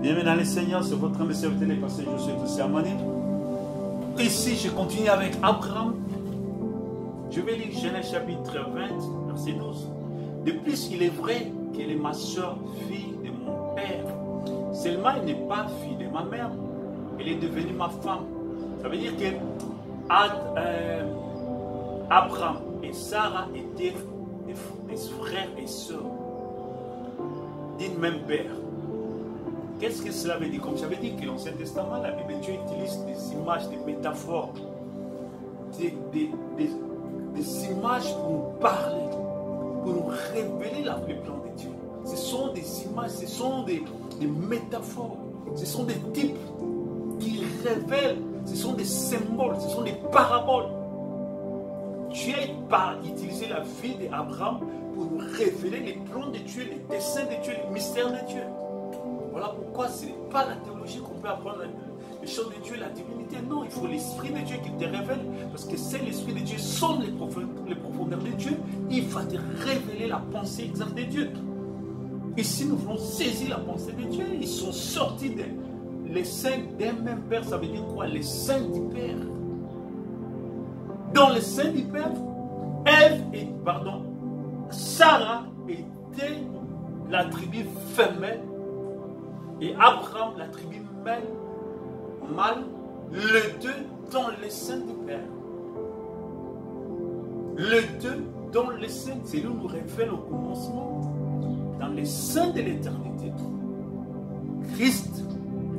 Bienvenue dans les Seigneurs, c'est votre ami serviteur les pasteurs Josué Toussi Amani. Ici, je continue avec Abraham. Je vais lire Genèse chapitre 20, verset 12. De plus, il est vrai qu'elle est ma soeur, fille de mon père. Seulement, elle n'est pas fille de ma mère. Elle est devenue ma femme. Ça veut dire que Abraham et Sarah étaient des frères et sœurs d'une même père. Qu'est-ce que cela veut dire? Comme ça veut dire que l'Ancien Testament, la Bible, Dieu utilise des images, des métaphores, des images pour nous parler, pour nous révéler le plan de Dieu. Ce sont des images, ce sont des métaphores, ce sont des types qui révèlent, ce sont des symboles, ce sont des paraboles. Dieu a utilisé la vie d'Abraham pour nous révéler les plans de Dieu, les desseins de Dieu, les mystères de Dieu. Voilà pourquoi ce n'est pas la théologie qu'on peut apprendre, les choses de Dieu, la divinité. Non, il faut l'Esprit de Dieu qui te révèle. Parce que c'est l'Esprit de Dieu, sonde les profondeurs de Dieu. Il va te révéler la pensée exacte de Dieu. Ici, nous voulons saisir la pensée de Dieu. Ils sont sortis les saints d'un même Père. Ça veut dire quoi? Les saints du Père. Dans les saints du Père, Sarah était la tribu femelle. Et Abraham, la tribu mâle, les deux dans les seins du Père. Les deux dans les seins, c'est lui nous révèle au commencement, dans les seins de l'éternité, Christ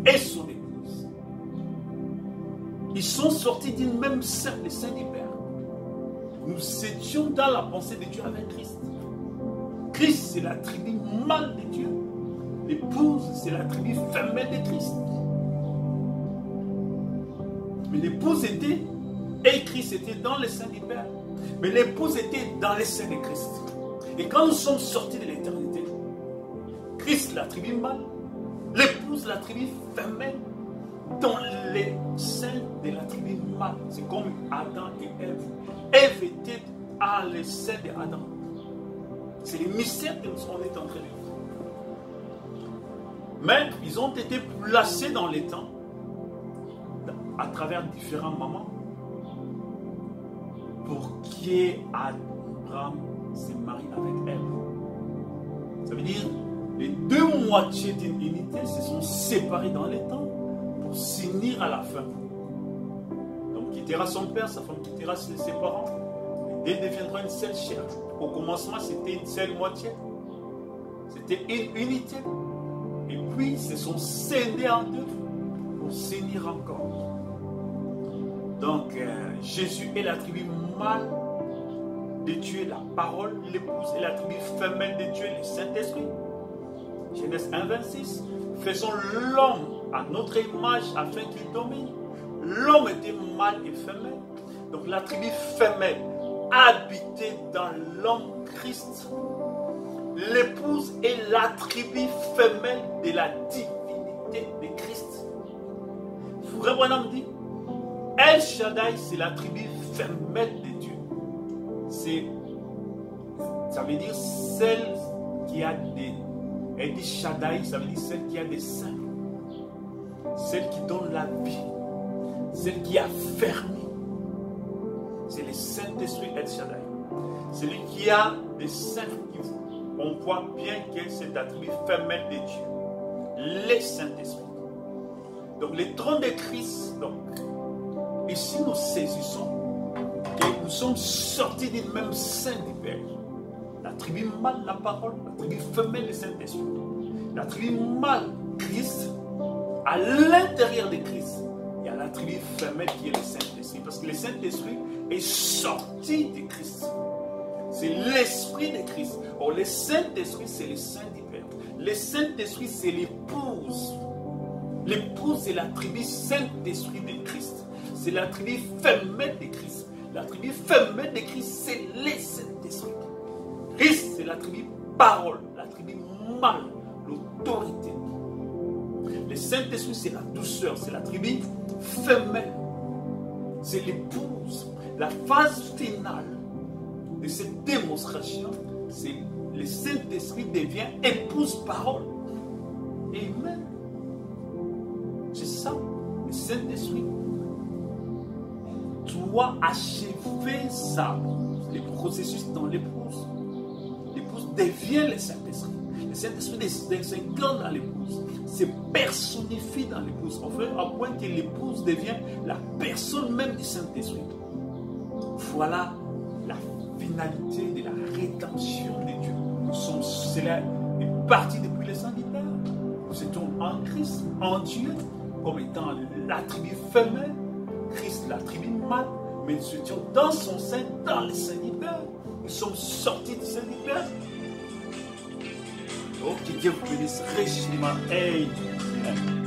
et son épouse. Ils sont sortis d'une même sein, les seins du Père. Nous étions dans la pensée de Dieu avec Christ. Christ, c'est la tribu mâle de Dieu. L'épouse, c'est la tribu femelle de Christ. Mais l'épouse était, et Christ était dans les seins du Père. Mais l'épouse était dans les seins de Christ. Et quand nous sommes sortis de l'éternité, Christ, la tribu mâle, l'épouse, la tribu femelle, dans les seins de la tribu mâle. C'est comme Adam et Ève. Ève était à les seins d'Adam. C'est le mystère que nous sommes en train de vivre. Mais ils ont été placés dans les temps à travers différents moments pour qu'Abraham se marie avec Ève. Ça veut dire les deux moitiés d'une unité se sont séparées dans les temps pour s'unir à la fin. Donc il quittera son père, sa femme quittera ses parents, et ils deviendront une seule chair. Au commencement, c'était une seule moitié. C'était une unité. Et puis, ils se sont scindés en deux pour s'unir encore. Donc, Jésus est la tribu mâle de Dieu, la parole, l'épouse est la tribu femelle de Dieu, le Saint-Esprit. Genèse 1, 26. Faisons l'homme à notre image afin qu'il domine. L'homme était mâle et femelle. Donc, la tribu femelle habitait dans l'homme Christ. L'épouse est l'attribut femelle de la divinité de Christ. Frère Branham dit, El Shaddai, c'est l'attribut femelle de Dieu. Ça veut dire celle qui a des... Elle dit Shaddai, ça veut dire celle qui a des seins. Celle qui donne la vie. Celle qui a fermé. C'est le Saint-Esprit El Shaddai. Celui qui a des seins qui vous. On voit bien que c'est l'attribut femelle de Dieu, le Saint-Esprit. Donc, le trône de Christ, donc, ici nous saisissons que nous sommes sortis d'une même sein du Père. La tribu mâle, la parole, la tribu femelle, le Saint-Esprit. La tribu mâle, Christ, à l'intérieur de Christ, il y a la tribu femelle qui est le Saint-Esprit. Parce que le Saint-Esprit est sorti de Christ. C'est l'Esprit de Christ. Or, le Saint-Esprit, c'est le Saint du Père. Le Saint-Esprit, c'est l'épouse. L'épouse, c'est la tribu Saint-Esprit de Christ. C'est la tribu femelle de Christ. La tribu femelle de Christ, c'est le Saint-Esprit. Christ, c'est la tribu parole, la tribu mâle, l'autorité. Le Saint-Esprit, c'est la douceur, c'est la tribu femelle. C'est l'épouse. La phase finale de cette démonstration, c'est le Saint-Esprit devient épouse parole. Amen. ça. Le Saint-Esprit doit achever ça, les processus dans l'épouse. L'épouse devient le Saint-Esprit. Le Saint-Esprit s'incarne dans l'épouse, se personnifie dans l'épouse, au point que l'épouse devient la personne même du Saint-Esprit. Voilà la finalité de la rédemption de Dieu. Cela est parti depuis le sang du Père. Nous étions en Christ, en Dieu, comme étant l'attribut femelle, Christ l'attribut mâle, mais nous étions dans son sein, dans le sein du Père. Nous sommes sortis du sein du Père. Oh, que Dieu vous bénisse richement. Amen.